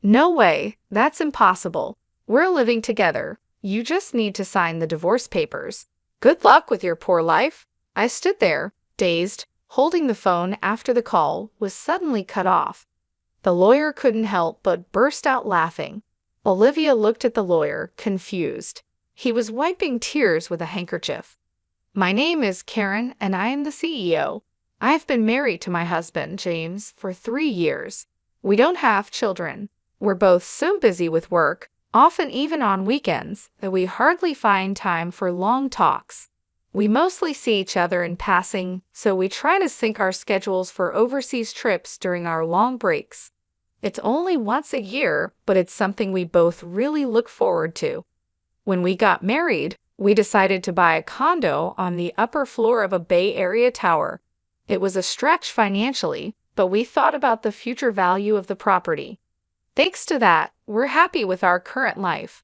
No way, that's impossible. We're living together. You just need to sign the divorce papers. Good luck with your poor life. I stood there, dazed, holding the phone after the call was suddenly cut off. The lawyer couldn't help but burst out laughing. Olivia looked at the lawyer, confused. He was wiping tears with a handkerchief. My name is Karen, and I am the CEO. I've been married to my husband, James, for 3 years. We don't have children. We're both so busy with work, often even on weekends, that we hardly find time for long talks. We mostly see each other in passing, so we try to sync our schedules for overseas trips during our long breaks. It's only once a year, but it's something we both really look forward to. When we got married, we decided to buy a condo on the upper floor of a Bay Area tower. It was a stretch financially, but we thought about the future value of the property. Thanks to that, we're happy with our current life.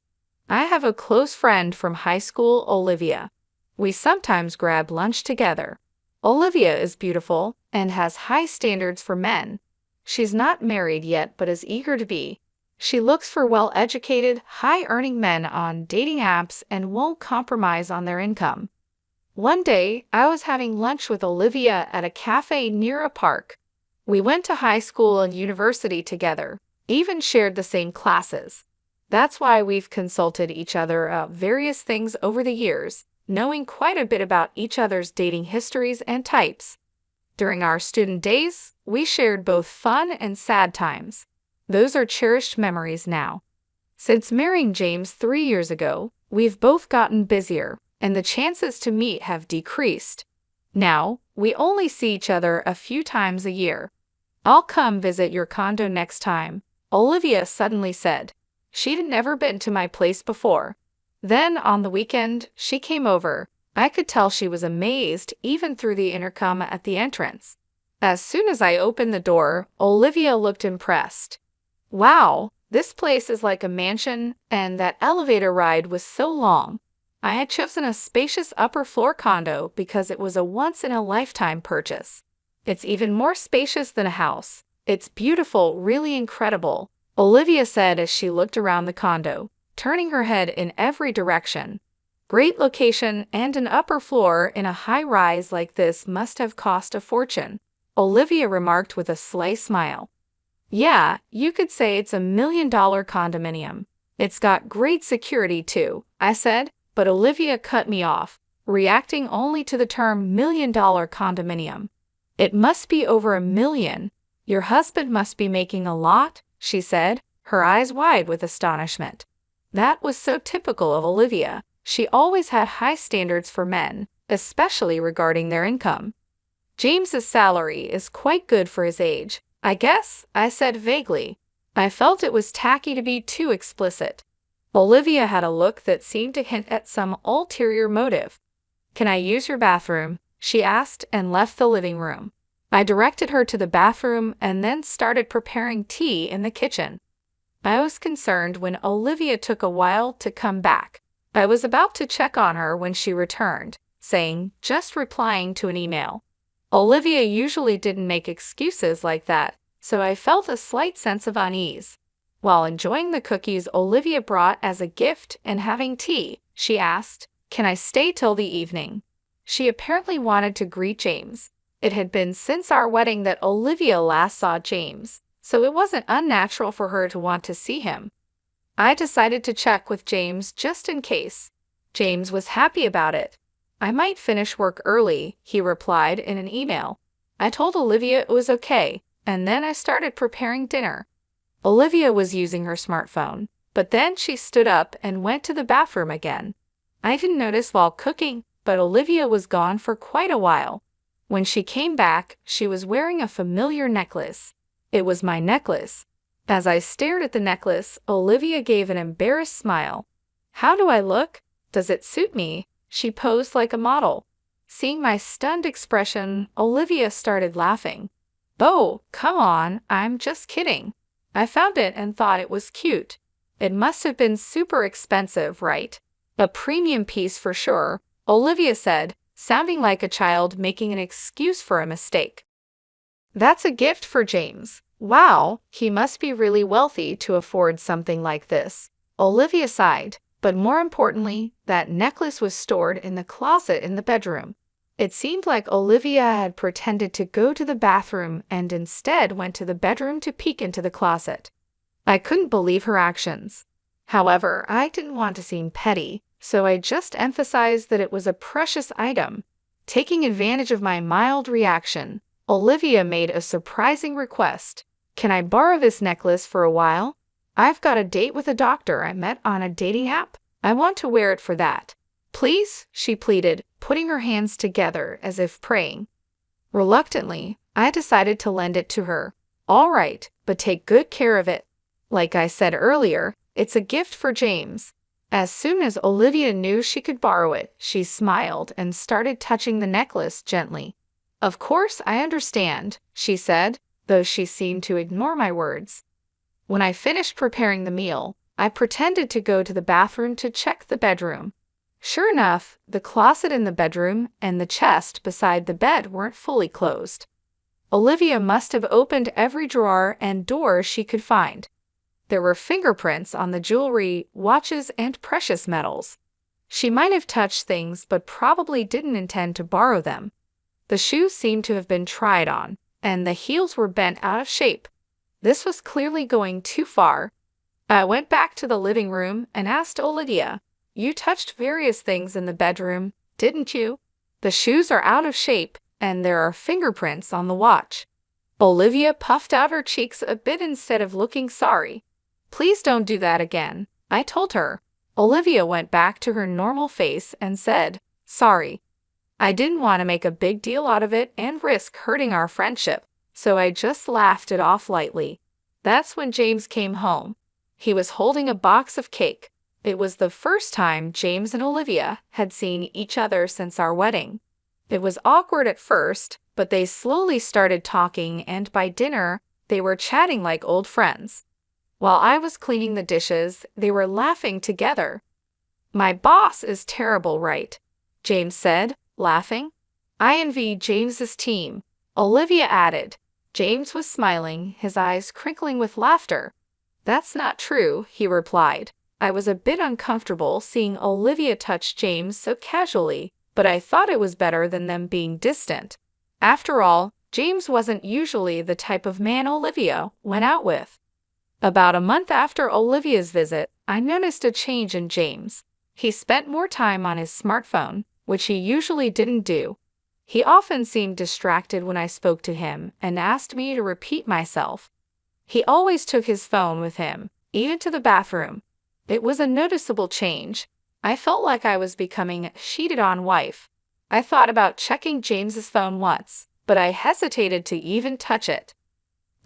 I have a close friend from high school, Olivia. We sometimes grab lunch together. Olivia is beautiful and has high standards for men. She's not married yet but is eager to be. She looks for well-educated, high-earning men on dating apps and won't compromise on their income. One day, I was having lunch with Olivia at a cafe near a park. We went to high school and university together, even shared the same classes. That's why we've consulted each other about various things over the years, knowing quite a bit about each other's dating histories and types. During our student days, we shared both fun and sad times. Those are cherished memories now. Since marrying James 3 years ago, we've both gotten busier, and the chances to meet have decreased. Now, we only see each other a few times a year. I'll come visit your condo next time, Olivia suddenly said. She'd never been to my place before. Then, on the weekend, she came over. I could tell she was amazed even through the intercom at the entrance. As soon as I opened the door, Olivia looked impressed. Wow, this place is like a mansion, and that elevator ride was so long. I had chosen a spacious upper-floor condo because it was a once-in-a-lifetime purchase. It's even more spacious than a house. It's beautiful, really incredible, Olivia said as she looked around the condo, turning her head in every direction. Great location and an upper floor in a high-rise like this must have cost a fortune, Olivia remarked with a sly smile. Yeah, you could say it's $1 million condominium. It's got great security too, I said, but Olivia cut me off, reacting only to the term $1 million condominium. It must be over $1 million. Your husband must be making a lot, she said, her eyes wide with astonishment. That was so typical of Olivia. She always had high standards for men, especially regarding their income. James's salary is quite good for his age, I guess, I said vaguely. I felt it was tacky to be too explicit. Olivia had a look that seemed to hint at some ulterior motive. Can I use your bathroom? She asked and left the living room. I directed her to the bathroom and then started preparing tea in the kitchen. I was concerned when Olivia took a while to come back. I was about to check on her when she returned, saying, just replying to an email. Olivia usually didn't make excuses like that, so I felt a slight sense of unease. While enjoying the cookies Olivia brought as a gift and having tea, she asked, can I stay till the evening? She apparently wanted to greet James. It had been since our wedding that Olivia last saw James, so it wasn't unnatural for her to want to see him. I decided to check with James just in case. James was happy about it. I might finish work early, he replied in an email. I told Olivia it was okay, and then I started preparing dinner. Olivia was using her smartphone, but then she stood up and went to the bathroom again. I didn't notice while cooking, but Olivia was gone for quite a while. When she came back, she was wearing a familiar necklace. It was my necklace. As I stared at the necklace, Olivia gave an embarrassed smile. How do I look? Does it suit me? She posed like a model. Seeing my stunned expression, Olivia started laughing. Oh, come on, I'm just kidding. I found it and thought it was cute. It must have been super expensive, right? A premium piece for sure, Olivia said, sounding like a child making an excuse for a mistake. That's a gift for James. Wow, he must be really wealthy to afford something like this. Olivia sighed, but more importantly, that necklace was stored in the closet in the bedroom. It seemed like Olivia had pretended to go to the bathroom and instead went to the bedroom to peek into the closet. I couldn't believe her actions. However, I didn't want to seem petty, so I just emphasized that it was a precious item. Taking advantage of my mild reaction, Olivia made a surprising request. Can I borrow this necklace for a while? I've got a date with a doctor I met on a dating app. I want to wear it for that. Please, she pleaded, putting her hands together as if praying. Reluctantly, I decided to lend it to her. All right, but take good care of it. Like I said earlier, it's a gift for James. As soon as Olivia knew she could borrow it, she smiled and started touching the necklace gently. Of course, I understand, she said, though she seemed to ignore my words. When I finished preparing the meal, I pretended to go to the bathroom to check the bedroom. Sure enough, the closet in the bedroom and the chest beside the bed weren't fully closed. Olivia must have opened every drawer and door she could find. There were fingerprints on the jewelry, watches, and precious metals. She might have touched things but probably didn't intend to borrow them. The shoes seemed to have been tried on, and the heels were bent out of shape. This was clearly going too far. I went back to the living room and asked Olivia, "You touched various things in the bedroom, didn't you? The shoes are out of shape, and there are fingerprints on the watch." Olivia puffed out her cheeks a bit instead of looking sorry. "Please don't do that again," I told her. Olivia went back to her normal face and said, "Sorry. I didn't want to make a big deal out of it and risk hurting our friendship, so I just laughed it off lightly." That's when James came home. He was holding a box of cake. It was the first time James and Olivia had seen each other since our wedding. It was awkward at first, but they slowly started talking, and by dinner, they were chatting like old friends. While I was cleaning the dishes, they were laughing together. "My boss is terrible, right?" James said, laughing. "I envy James's team," Olivia added. James was smiling, his eyes crinkling with laughter. "That's not true," he replied. I was a bit uncomfortable seeing Olivia touch James so casually, but I thought it was better than them being distant. After all, James wasn't usually the type of man Olivia went out with. About a month after Olivia's visit, I noticed a change in James. He spent more time on his smartphone, which he usually didn't do. He often seemed distracted when I spoke to him and asked me to repeat myself. He always took his phone with him, even to the bathroom. It was a noticeable change. I felt like I was becoming a cheated-on wife. I thought about checking James's phone once, but I hesitated to even touch it.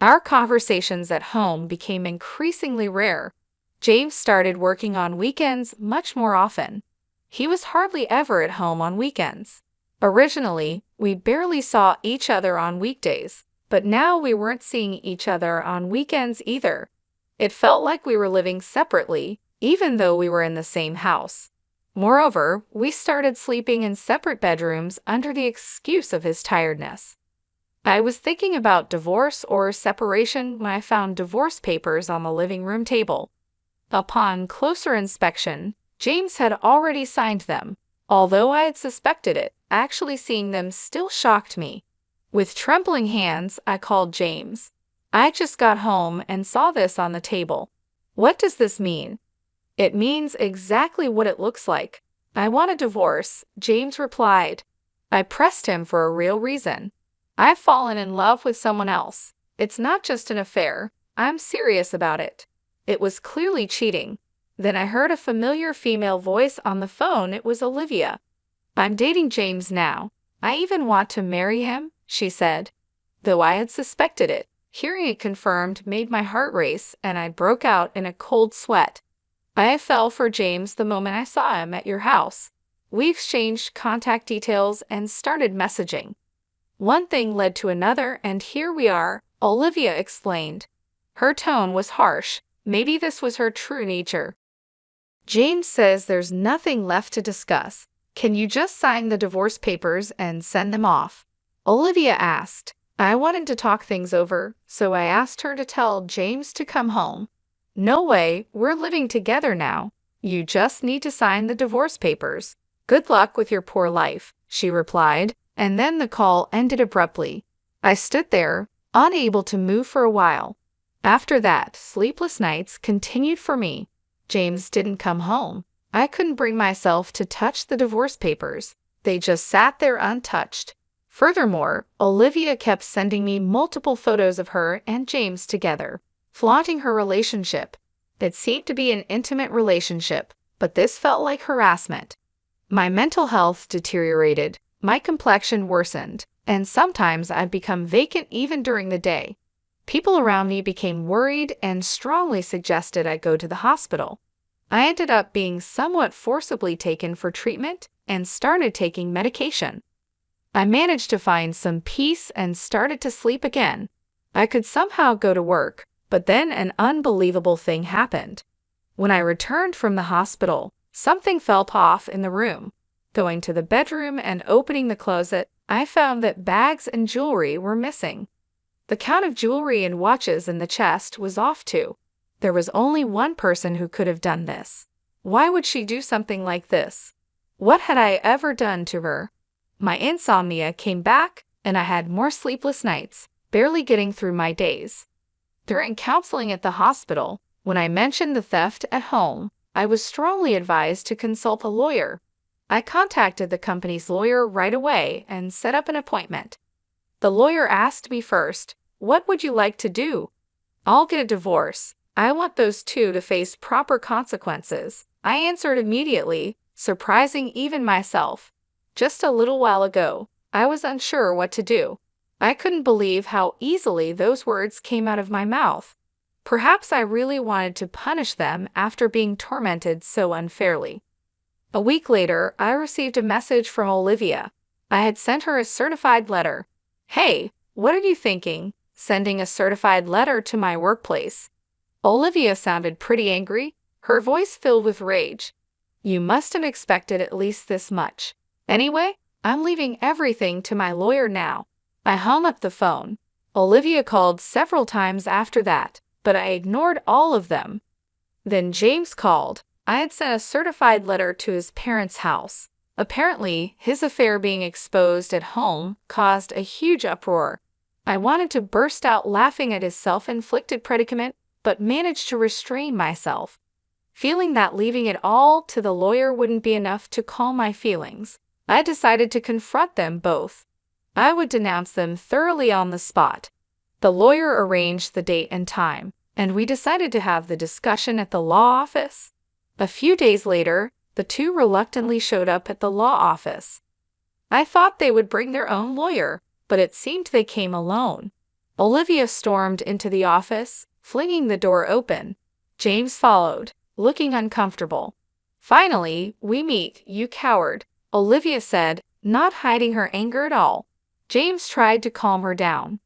Our conversations at home became increasingly rare. James started working on weekends much more often. He was hardly ever at home on weekends. Originally, we barely saw each other on weekdays, but now we weren't seeing each other on weekends either. It felt like we were living separately, even though we were in the same house. Moreover, we started sleeping in separate bedrooms under the excuse of his tiredness. I was thinking about divorce or separation when I found divorce papers on the living room table. Upon closer inspection, James had already signed them. Although I had suspected it, actually seeing them still shocked me. With trembling hands, I called James. "I just got home and saw this on the table. What does this mean?" "It means exactly what it looks like. I want a divorce," James replied. I pressed him for a real reason. "I've fallen in love with someone else. It's not just an affair. I'm serious about it." It was clearly cheating. Then I heard a familiar female voice on the phone. It was Olivia. "I'm dating James now. I even want to marry him," she said. Though I had suspected it, hearing it confirmed made my heart race, and I broke out in a cold sweat. "I fell for James the moment I saw him at your house. We exchanged contact details and started messaging. One thing led to another, and here we are," Olivia explained. Her tone was harsh. Maybe this was her true nature. "James says there's nothing left to discuss. Can you just sign the divorce papers and send them off?" Olivia asked. I wanted to talk things over, so I asked her to tell James to come home. No way, we're living together now. You just need to sign the divorce papers. Good luck with your poor life, she replied, and then the call ended abruptly. I stood there, unable to move for a while. After that, sleepless nights continued for me. James didn't come home. I couldn't bring myself to touch the divorce papers. They just sat there untouched. Furthermore, Olivia kept sending me multiple photos of her and James together, flaunting her relationship. It seemed to be an intimate relationship, but this felt like harassment. My mental health deteriorated, my complexion worsened, and sometimes I'd become vacant even during the day. People around me became worried and strongly suggested I go to the hospital. I ended up being somewhat forcibly taken for treatment and started taking medication. I managed to find some peace and started to sleep again. I could somehow go to work, but then an unbelievable thing happened. When I returned from the hospital, something felt off in the room. Going to the bedroom and opening the closet, I found that bags and jewelry were missing. The count of jewelry and watches in the chest was off too. There was only one person who could have done this. Why would she do something like this? What had I ever done to her? My insomnia came back, and I had more sleepless nights, barely getting through my days. During counseling at the hospital, when I mentioned the theft at home, I was strongly advised to consult a lawyer. I contacted the company's lawyer right away and set up an appointment. The lawyer asked me first, "What would you like to do?" "I'll get a divorce. I want those two to face proper consequences," I answered immediately, surprising even myself. Just a little while ago, I was unsure what to do. I couldn't believe how easily those words came out of my mouth. Perhaps I really wanted to punish them after being tormented so unfairly. A week later, I received a message from Olivia. I had sent her a certified letter. "Hey, what are you thinking? Sending a certified letter to my workplace?" Olivia sounded pretty angry, her voice filled with rage. "You must have expected at least this much. Anyway, I'm leaving everything to my lawyer now." I hung up the phone. Olivia called several times after that, but I ignored all of them. Then James called. I had sent a certified letter to his parents' house. Apparently, his affair being exposed at home caused a huge uproar. I wanted to burst out laughing at his self-inflicted predicament, but managed to restrain myself, feeling that leaving it all to the lawyer wouldn't be enough to calm my feelings. I decided to confront them both. I would denounce them thoroughly on the spot. The lawyer arranged the date and time, and we decided to have the discussion at the law office. A few days later, the two reluctantly showed up at the law office. I thought they would bring their own lawyer, but it seemed they came alone. Olivia stormed into the office, flinging the door open. James followed, looking uncomfortable. "Finally, we meet, you coward," Olivia said, not hiding her anger at all. James tried to calm her down.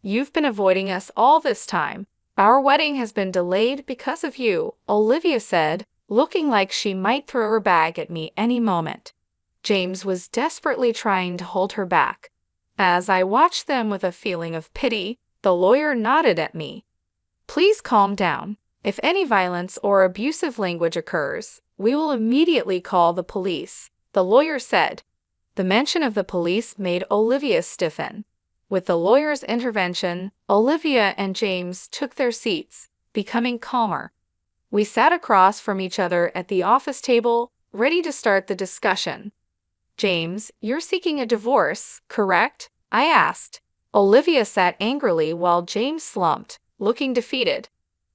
"You've been avoiding us all this time. Our wedding has been delayed because of you," Olivia said, looking like she might throw her bag at me any moment. James was desperately trying to hold her back. As I watched them with a feeling of pity, the lawyer nodded at me. "Please calm down. If any violence or abusive language occurs, we will immediately call the police," the lawyer said. The mention of the police made Olivia stiffen. With the lawyer's intervention, Olivia and James took their seats, becoming calmer. We sat across from each other at the office table, ready to start the discussion. "James, you're seeking a divorce, correct?" I asked. Olivia sat angrily while James slumped, looking defeated.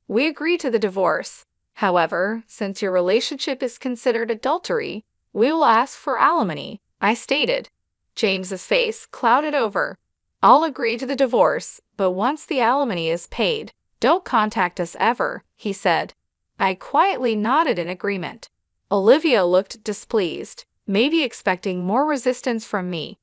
"We agree to the divorce. However, since your relationship is considered adultery, we will ask for alimony," I stated. James's face clouded over. "I'll agree to the divorce, but once the alimony is paid, don't contact us ever," he said. I quietly nodded in agreement. Olivia looked displeased, maybe expecting more resistance from me.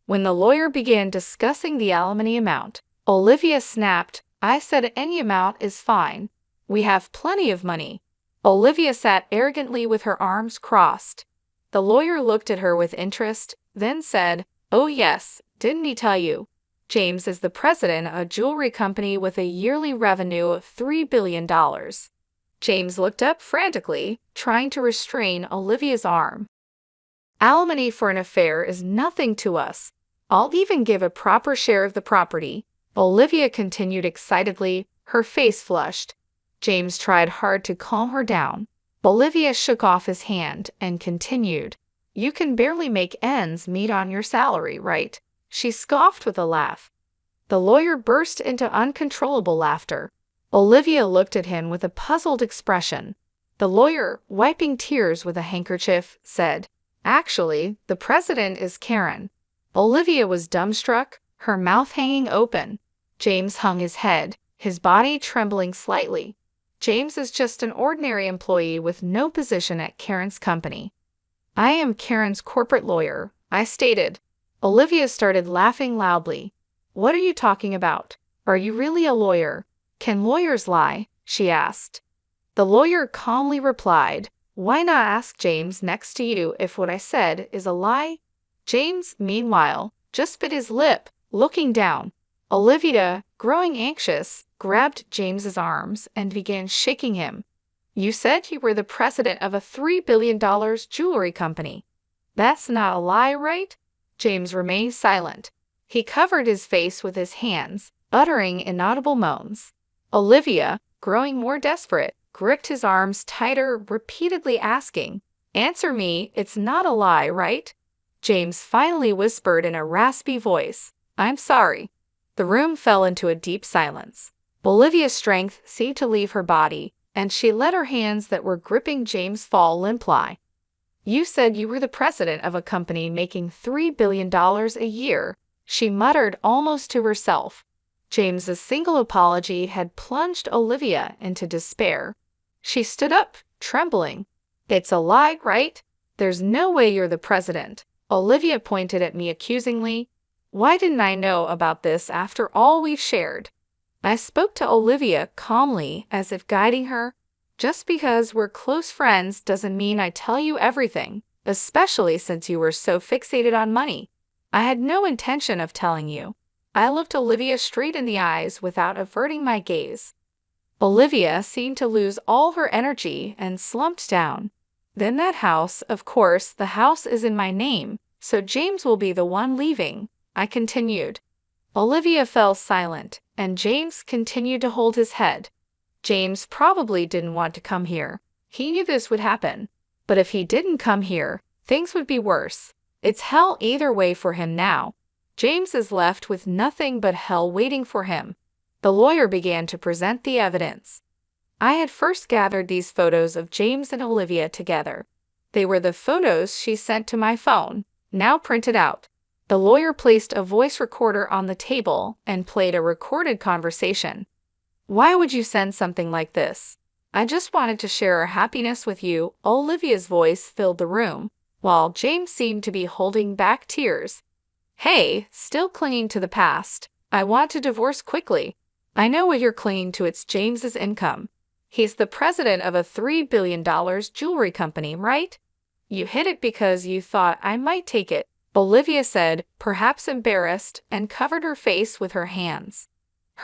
When the lawyer began discussing the alimony amount, Olivia snapped, "I said any amount is fine. We have plenty of money." Olivia sat arrogantly with her arms crossed. The lawyer looked at her with interest, then said, "Oh yes, didn't he tell you?" James is the president of a jewelry company with a yearly revenue of $3 billion. James looked up frantically, trying to restrain Olivia's arm. Alimony for an affair is nothing to us. I'll even give a proper share of the property, Olivia continued excitedly, her face flushed. James tried hard to calm her down. Olivia shook off his hand and continued, "You can barely make ends meet on your salary, right?" She scoffed with a laugh. The lawyer burst into uncontrollable laughter. Olivia looked at him with a puzzled expression. The lawyer, wiping tears with a handkerchief, said, "Actually, the president is Karen." Olivia was dumbstruck, her mouth hanging open. James hung his head, his body trembling slightly. James is just an ordinary employee with no position at Karen's company. "I am Karen's corporate lawyer," I stated. Olivia started laughing loudly. "What are you talking about? Are you really a lawyer? Can lawyers lie?" she asked. The lawyer calmly replied, "Why not ask James next to you if what I said is a lie?" James, meanwhile, just bit his lip, looking down. Olivia, growing anxious, grabbed James's arms and began shaking him. "You said you were the president of a $3 billion jewelry company. That's not a lie, right?" James remained silent. He covered his face with his hands, uttering inaudible moans. Olivia, growing more desperate, gripped his arms tighter, repeatedly asking, "Answer me, it's not a lie, right?" James finally whispered in a raspy voice, "I'm sorry." The room fell into a deep silence. Olivia's strength seemed to leave her body, and she let her hands that were gripping James fall limply. "You said you were the president of a company making $3 billion a year," she muttered almost to herself. James's single apology had plunged Olivia into despair. She stood up, trembling. "It's a lie, right? There's no way you're the president." Olivia pointed at me accusingly. "Why didn't I know about this after all we've shared?" I spoke to Olivia calmly, as if guiding her. "Just because we're close friends doesn't mean I tell you everything, especially since you were so fixated on money. I had no intention of telling you." I looked Olivia straight in the eyes without averting my gaze. Olivia seemed to lose all her energy and slumped down. "Then that house, of course, the house is in my name, so James will be the one leaving," I continued. Olivia fell silent, and James continued to hold his head. James probably didn't want to come here. He knew this would happen. But if he didn't come here, things would be worse. It's hell either way for him now. James is left with nothing but hell waiting for him. The lawyer began to present the evidence. I had first gathered these photos of James and Olivia together. They were the photos she sent to my phone, now printed out. The lawyer placed a voice recorder on the table and played a recorded conversation. "Why would you send something like this?" "I just wanted to share our happiness with you." Olivia's voice filled the room, while James seemed to be holding back tears. "Hey, still clinging to the past. I want to divorce quickly." "I know what you're clinging to. It's James's income. He's the president of a $3 billion jewelry company, right?" "You hid it because you thought I might take it," Olivia said, perhaps embarrassed, and covered her face with her hands.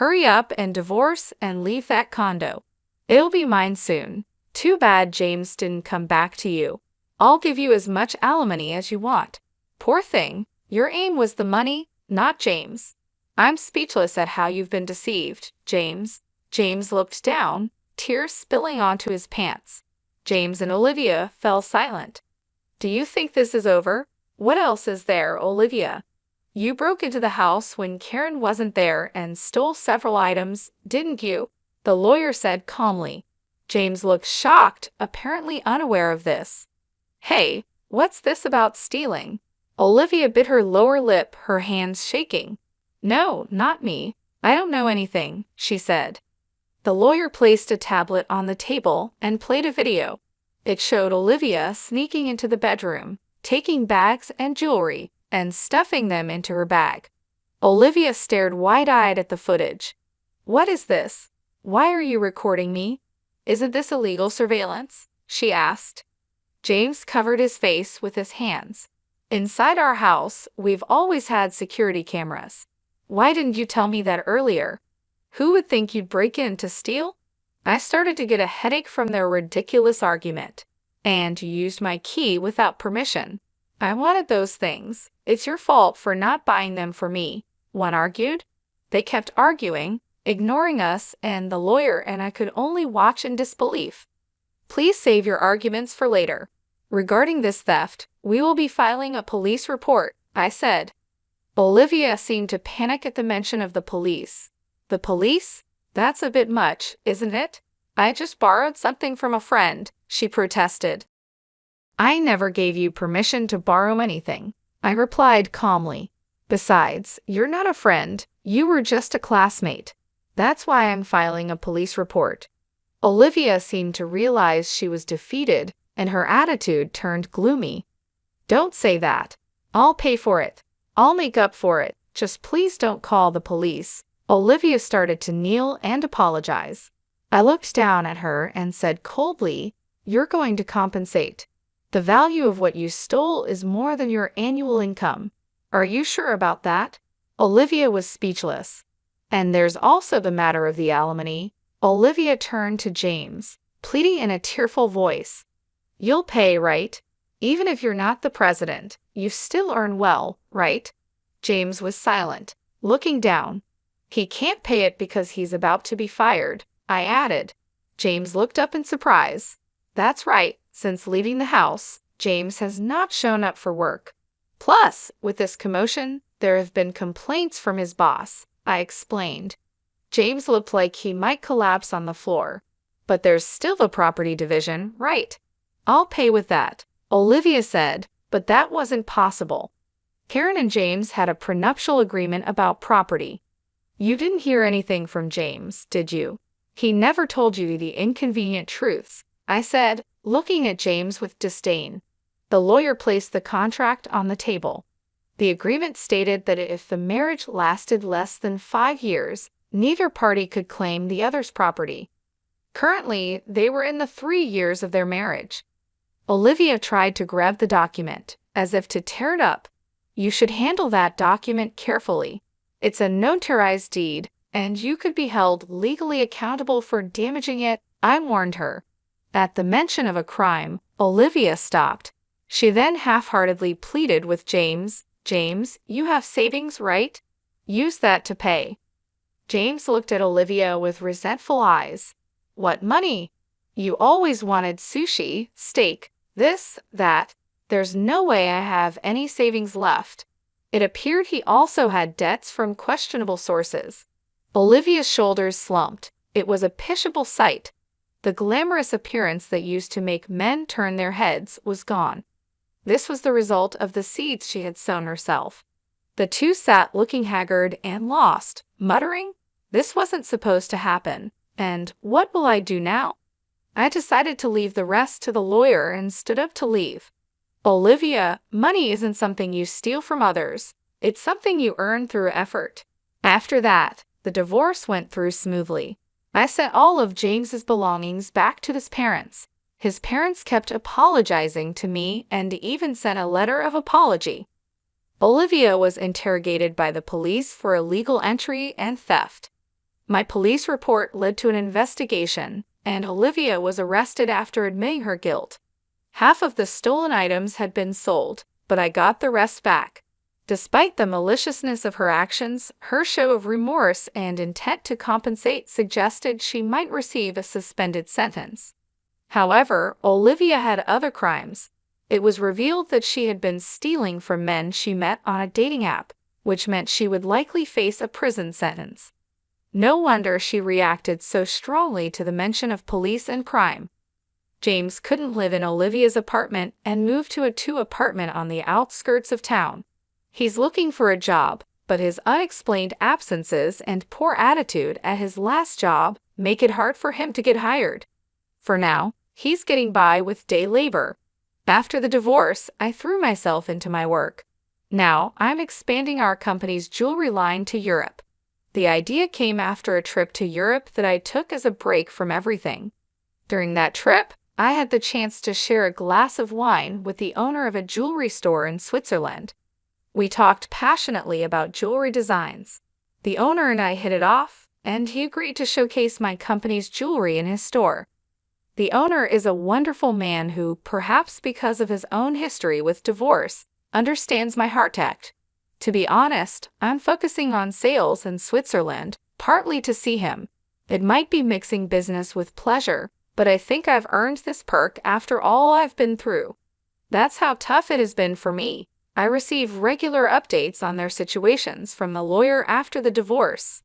"Hurry up and divorce and leave that condo. It'll be mine soon. Too bad James didn't come back to you. I'll give you as much alimony as you want." "Poor thing. Your aim was the money, not James." "I'm speechless at how you've been deceived, James." James looked down, tears spilling onto his pants. James and Olivia fell silent. "Do you think this is over?" "What else is there, Olivia?" "You broke into the house when Karen wasn't there and stole several items, didn't you?" the lawyer said calmly. James looked shocked, apparently unaware of this. "Hey, what's this about stealing?" Olivia bit her lower lip, her hands shaking. "No, not me. I don't know anything," she said. The lawyer placed a tablet on the table and played a video. It showed Olivia sneaking into the bedroom, taking bags and jewelry, and stuffing them into her bag. Olivia stared wide-eyed at the footage. "What is this? Why are you recording me? Isn't this illegal surveillance?" she asked. James covered his face with his hands. "Inside our house, we've always had security cameras. Why didn't you tell me that earlier? Who would think you'd break in to steal? I started to get a headache from their ridiculous argument. And you used my key without permission. I wanted those things. It's your fault for not buying them for me, one argued. They kept arguing, ignoring us and the lawyer, and I could only watch in disbelief. Please save your arguments for later. Regarding this theft, we will be filing a police report, I said. Olivia seemed to panic at the mention of the police. The police? That's a bit much, isn't it? I just borrowed something from a friend, she protested. I never gave you permission to borrow anything, I replied calmly. Besides, you're not a friend, you were just a classmate. That's why I'm filing a police report. Olivia seemed to realize she was defeated, and her attitude turned gloomy. Don't say that. I'll pay for it. I'll make up for it. Just please don't call the police. Olivia started to kneel and apologize. I looked down at her and said coldly, "You're going to compensate. The value of what you stole is more than your annual income. Are you sure about that?" Olivia was speechless. And there's also the matter of the alimony. Olivia turned to James, pleading in a tearful voice. You'll pay, right? Even if you're not the president, you still earn well, right? James was silent, looking down. He can't pay it because he's about to be fired, I added. James looked up in surprise. That's right, since leaving the house, James has not shown up for work. Plus, with this commotion, there have been complaints from his boss, I explained. James looked like he might collapse on the floor. But there's still the property division, right? I'll pay with that, Olivia said, but that wasn't possible. Karen and James had a prenuptial agreement about property. You didn't hear anything from James, did you? He never told you the inconvenient truths, I said, looking at James with disdain. The lawyer placed the contract on the table. The agreement stated that if the marriage lasted less than 5 years, neither party could claim the other's property. Currently, they were in the 3 years of their marriage. Olivia tried to grab the document, as if to tear it up. You should handle that document carefully. It's a notarized deed, and you could be held legally accountable for damaging it, I warned her. At the mention of a crime, Olivia stopped. She then half-heartedly pleaded with James, James, you have savings, right? Use that to pay. James looked at Olivia with resentful eyes. What money? You always wanted sushi, steak, this, that. There's no way I have any savings left. It appeared he also had debts from questionable sources. Olivia's shoulders slumped. It was a pitiable sight. The glamorous appearance that used to make men turn their heads was gone. This was the result of the seeds she had sown herself. The two sat looking haggard and lost, muttering, "This wasn't supposed to happen, and what will I do now?" I decided to leave the rest to the lawyer and stood up to leave. Olivia, money isn't something you steal from others. It's something you earn through effort. After that, the divorce went through smoothly. I sent all of James's belongings back to his parents. His parents kept apologizing to me and even sent a letter of apology. Olivia was interrogated by the police for illegal entry and theft. My police report led to an investigation, and Olivia was arrested after admitting her guilt. Half of the stolen items had been sold, but I got the rest back. Despite the maliciousness of her actions, her show of remorse and intent to compensate suggested she might receive a suspended sentence. However, Olivia had other crimes. It was revealed that she had been stealing from men she met on a dating app, which meant she would likely face a prison sentence. No wonder she reacted so strongly to the mention of police and crime. James couldn't live in Olivia's apartment and moved to a 2-apartment on the outskirts of town. He's looking for a job, but his unexplained absences and poor attitude at his last job make it hard for him to get hired. For now, he's getting by with day labor. After the divorce, I threw myself into my work. Now, I'm expanding our company's jewelry line to Europe. The idea came after a trip to Europe that I took as a break from everything. During that trip, I had the chance to share a glass of wine with the owner of a jewelry store in Switzerland. We talked passionately about jewelry designs. The owner and I hit it off, and he agreed to showcase my company's jewelry in his store. The owner is a wonderful man who, perhaps because of his own history with divorce, understands my heart tact. To be honest, I'm focusing on sales in Switzerland, partly to see him. It might be mixing business with pleasure, but I think I've earned this perk after all I've been through. That's how tough it has been for me. I receive regular updates on their situations from the lawyer after the divorce.